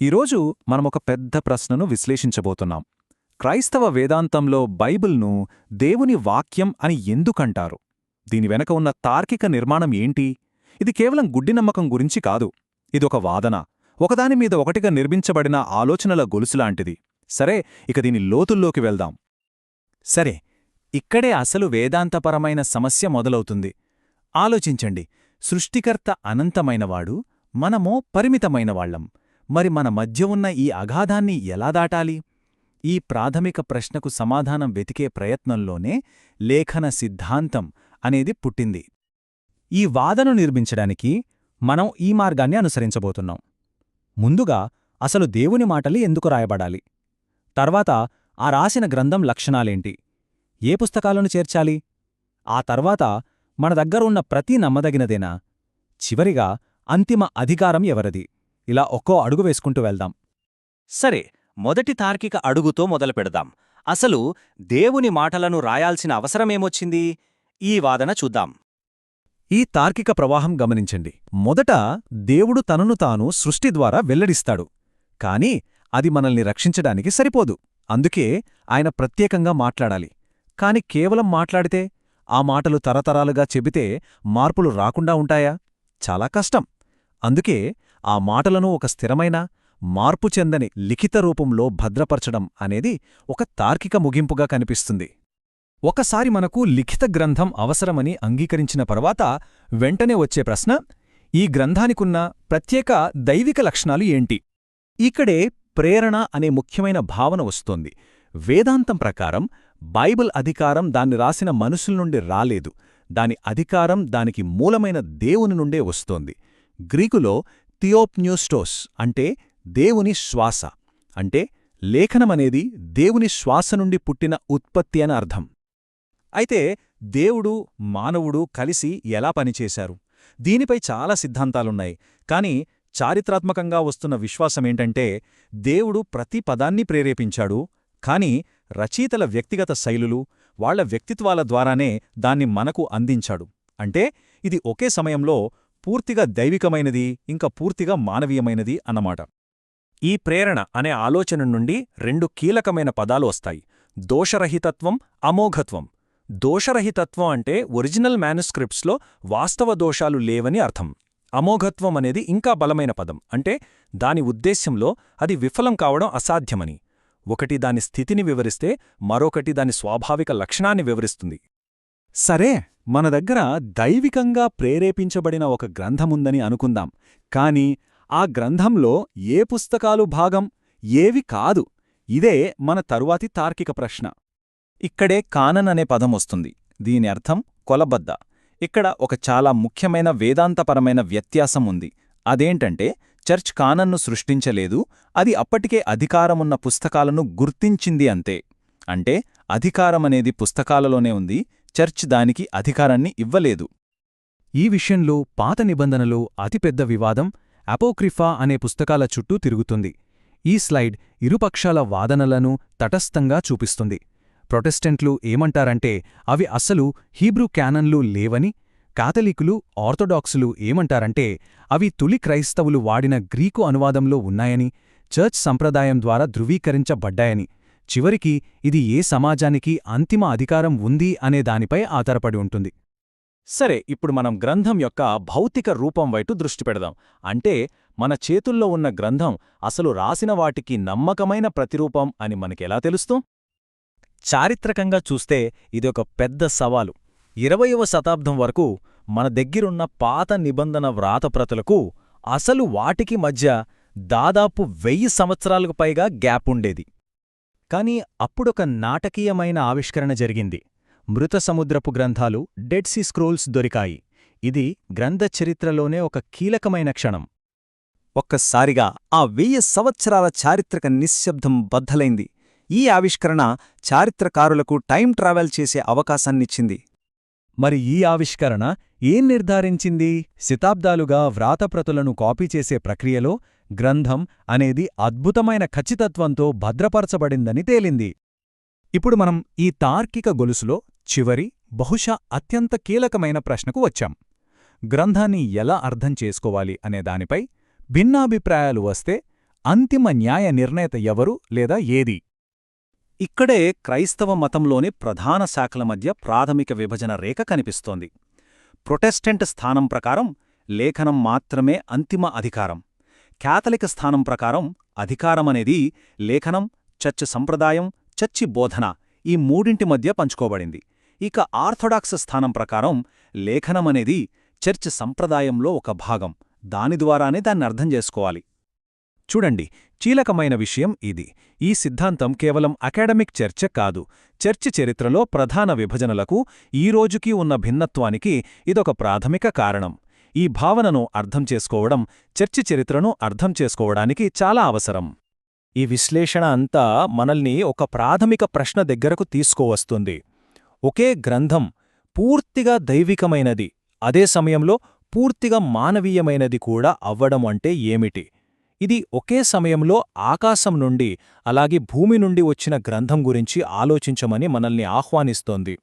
ఈరోజు మనమొక పెద్ద ప్రశ్నను విశ్లేషించబోతున్నాం. క్రైస్తవ వేదాంతంలో బైబిల్ను దేవుని వాక్యం అని ఎందుకంటారు? దీని వెనక ఉన్న తార్కిక నిర్మాణం ఏంటి? ఇది కేవలం గుడ్డి నమ్మకం గురించి కాదు. ఇదొక వాదన, ఒకదానిమీద ఒకటిగా నిర్మించబడిన ఆలోచనల గొలుసులాంటిది. సరే, ఇక దీని లోతుల్లోకి వెళ్దాం. సరే, ఇక్కడే అసలు వేదాంతపరమైన సమస్య మొదలవుతుంది. ఆలోచించండి, సృష్టికర్త అనంతమైనవాడు, మనమో పరిమితమైనవాళ్లం. మరి మన మధ్య ఉన్న ఈ అగాధాన్ని ఎలా దాటాలి? ఈ ప్రాథమిక ప్రశ్నకు సమాధానం వెతికే ప్రయత్నంలోనే లేఖన సిద్ధాంతం అనేది పుట్టింది. ఈ వాదన నిర్మించడానికి మనం ఈ మార్గాన్ని అనుసరించబోతున్నాం. ముందుగా అసలు దేవుని మాటలు ఎందుకు రాయబడాలి? తర్వాత ఆ రాసిన గ్రంథం లక్షణాలేంటి? ఏ పుస్తకాలను చేర్చాలి? ఆ తర్వాత మన దగ్గరున్న ప్రతి నమ్మదగినదేనా? చివరిగా అంతిమ అధికారం ఎవరిది? ఇలా ఒక్కో అడుగు వేసుకుంటూ వెళ్దాం. సరే, మొదటి తార్కిక అడుగుతో మొదలుపెడదాం. అసలు దేవుని మాటలను రాయాల్సిన అవసరమేమొచ్చింది? ఈ వాదన చూద్దాం. ఈ తార్కిక ప్రవాహం గమనించండి. మొదట దేవుడు తనను తాను సృష్టి ద్వారా వెల్లడిస్తాడు. కాని అది మనల్ని రక్షించడానికి సరిపోదు. అందుకే ఆయన ప్రత్యేకంగా మాట్లాడాలి. కాని కేవలం మాట్లాడితే, ఆ మాటలు తరతరాలుగా చెబితే మార్పులు రాకుండా ఉంటాయా? చాలా కష్టం. అందుకే ఆ మాటలను ఒక స్థిరమైన, మార్పు చెందని లిఖిత రూపంలో భద్రపరచడం అనేది ఒక తార్కిక ముగింపుగా కనిపిస్తుంది. ఒకసారి మనకు లిఖిత గ్రంథం అవసరమని అంగీకరించిన తర్వాత వెంటనే వచ్చే ప్రశ్న, ఈ గ్రంథానికున్న ప్రత్యేక దైవిక లక్షణాలు ఏంటి? ఇక్కడే ప్రేరణ అనే ముఖ్యమైన భావన వస్తోంది. వేదాంతం ప్రకారం బైబిల్ అధికారం దాన్ని రాసిన మనుషుల నుండి రాలేదు. దాని అధికారం దానికి మూలమైన దేవుని నుండే వస్తోంది. గ్రీకులో థియోప్న్యూస్టోస్ అంటే దేవుని శ్వాస. అంటే లేఖనమనేది దేవుని శ్వాస నుండి పుట్టిన ఉత్పత్తి అని అర్థం. అయితే దేవుడు, మానవుడు కలిసి ఎలా పనిచేశారు? దీనిపై చాలా సిద్ధాంతాలున్నాయి. కాని చారిత్రాత్మకంగా వస్తున్న విశ్వాసమేంటంటే, దేవుడు ప్రతి పదాన్ని ప్రేరేపించాడు, కాని రచయితల వ్యక్తిగత శైలులు, వాళ్ల వ్యక్తిత్వాల ద్వారానే దాన్ని మనకు అందించాడు. అంటే ఇది ఒకే సమయంలో పూర్తిగా దైవికమైనది, ఇంకా పూర్తిగా మానవీయమైనది అన్నమాట. ఈ ప్రేరణ అనే ఆలోచన నుండి రెండు కీలకమైన పదాలు వస్తాయి: దోషరహితత్వం, అమోఘత్వం. దోషరహితత్వం అంటే ఒరిజినల్ మ్యానుస్క్రిప్ట్స్లో వాస్తవ దోషాలు లేవని అర్థం. అమోఘత్వం అనేది ఇంకా బలమైన పదం. అంటే దాని ఉద్దేశ్యంలో అది విఫలం కావడం అసాధ్యమని. ఒకటి దాని స్థితిని వివరిస్తే, మరొకటి దాని స్వాభావిక లక్షణాన్ని వివరిస్తుంది. సరే, మన దగ్గర దైవికంగా ప్రేరేపించబడిన ఒక గ్రంథముందని అనుకుందాం. కాని ఆ గ్రంథంలో ఏ పుస్తకాలు భాగం, ఏవి కాదు? ఇదే మన తరువాతి తార్కిక ప్రశ్న. ఇక్కడే కానన్ అనే పదం వస్తుంది. దీని అర్థం కొలబద్ద. ఇక్కడ ఒక చాలా ముఖ్యమైన వేదాంతపరమైన వ్యత్యాసం ఉంది. అదేంటంటే, చర్చ్ కానన్ను సృష్టించలేదు, అది అప్పటికే అధికారమున్న పుస్తకాలను గుర్తించింది అంతే. అంటే అధికారమనేది పుస్తకాలలోనే ఉంది, చర్చ్ దానికి అధికారాన్ని ఇవ్వలేదు. ఈ విషయంలో పాత నిబంధనలో అతిపెద్ద వివాదం అపోక్రిఫా అనే పుస్తకాల చుట్టూ తిరుగుతుంది. ఈ స్లైడ్ ఇరుపక్షాల వాదనలను తటస్థంగా చూపిస్తుంది. ప్రొటెస్టెంట్లు ఏమంటారంటే అవి అస్సలు హీబ్రూ క్యానన్లు లేవని, కాథలికులు, ఆర్థోడాక్సులు ఏమంటారంటే అవి తొలి క్రైస్తవులు వాడిన గ్రీకు అనువాదంలో ఉన్నాయని, చర్చ్ సంప్రదాయం ద్వారా ధృవీకరించబడ్డాయని. చివరికి ఇది ఏ సమాజానికి అంతిమ అధికారం ఉంది అనే దానిపై ఆధారపడి ఉంటుంది. సరే, ఇప్పుడు మనం గ్రంథం యొక్క భౌతిక రూపం వైపు దృష్టి పెడదాం. అంటే మన చేతుల్లో ఉన్న గ్రంథం అసలు రాసిన వాటికి నమ్మకమైన ప్రతిరూపం అని మనకెలా తెలుస్తూ? చారిత్రకంగా చూస్తే ఇది ఒక పెద్ద సవాలు. 20వ శతాబ్దం వరకు మన దగ్గరున్న పాత నిబంధన వ్రాతప్రతులకు అసలు వాటికి మధ్య దాదాపు 1000 సంవత్సరాలకు పైగా గ్యాప్ ఉండేది. కాని అప్పుడొక నాటకీయమైన ఆవిష్కరణ జరిగింది. మృత సముద్రపు గ్రంథాలు, డెడ్ సీ స్క్రోల్స్ దొరికాయి. ఇది గ్రంథ చరిత్రలోనే ఒక కీలకమైన క్షణం. ఒక్కసారిగా ఆ 1000 సంవత్సరాల చారిత్రక నిశ్శబ్దం బద్దలైంది. ఈ ఆవిష్కరణ చారిత్రకారులకు టైం ట్రావెల్ చేసే అవకాశాన్నిచ్చింది. మరి ఈ ఆవిష్కరణ ఏం నిర్ధారించింది? శతాబ్దాలుగా వ్రాతప్రతులను కాపీ చేసే ప్రక్రియలో గ్రంథం అనేది అద్భుతమైన ఖచ్చితత్వంతో భద్రపరచబడిందని తేలింది. ఇప్పుడు మనం ఈ తార్కిక గొలుసులో చివరి, బహుశా అత్యంత కీలకమైన ప్రశ్నకు వచ్చాం. గ్రంథాన్ని ఎలా అర్థం చేసుకోవాలి అనే దానిపై భిన్నాభిప్రాయాలు వస్తే అంతిమ న్యాయ నిర్ణేత ఎవరు లేదా ఏది? ఇక్కడే క్రైస్తవ మతంలోని ప్రధాన శాఖల మధ్య ప్రాథమిక విభజన రేఖ కనిపిస్తోంది. ప్రొటెస్టెంట్ స్థానం ప్రకారం లేఖనం మాత్రమే అంతిమ అధికారం. కేథలిక్ స్థానం ప్రకారం అధికారమనేది లేఖనం, చర్చ్ సంప్రదాయం, చర్చి బోధన ఈ మూడింటి మధ్య పంచుకోబడింది. ఇక ఆర్థోడాక్స్ స్థానం ప్రకారం లేఖనమనేది చర్చ్ సంప్రదాయంలో ఒక భాగం. దాని ద్వారానే దాన్ని అర్థం చేసుకోవాలి. చూడండి, కీలకమైన విషయం ఇది. ఈ సిద్ధాంతం కేవలం అకాడమిక్ చర్చ కాదు. చర్చి చరిత్రలో ప్రధాన విభజనలకు, ఈ రోజుకీ ఉన్న భిన్నత్వానికి ఇదొక ప్రాథమిక కారణం. ఈ భావనను అర్థం చేసుకోవడం చర్చి చరిత్రను అర్థం చేసుకోవడానికి చాలా అవసరం. ఈ విశ్లేషణ అంతా మనల్ని ఒక ప్రాథమిక ప్రశ్న దగ్గరకు తీసుకువస్తుంది. ఒకే గ్రంథం పూర్తిగా దైవికమైనది, అదే సమయంలో పూర్తిగా మానవీయమైనది కూడా అవ్వడం అంటే ఏమిటి? ఇది ఒకే సమయంలో ఆకాశం నుండి అలాగే భూమి నుండి వచ్చిన గ్రంథం గురించి ఆలోచించమని మనల్ని ఆహ్వానిస్తోంది.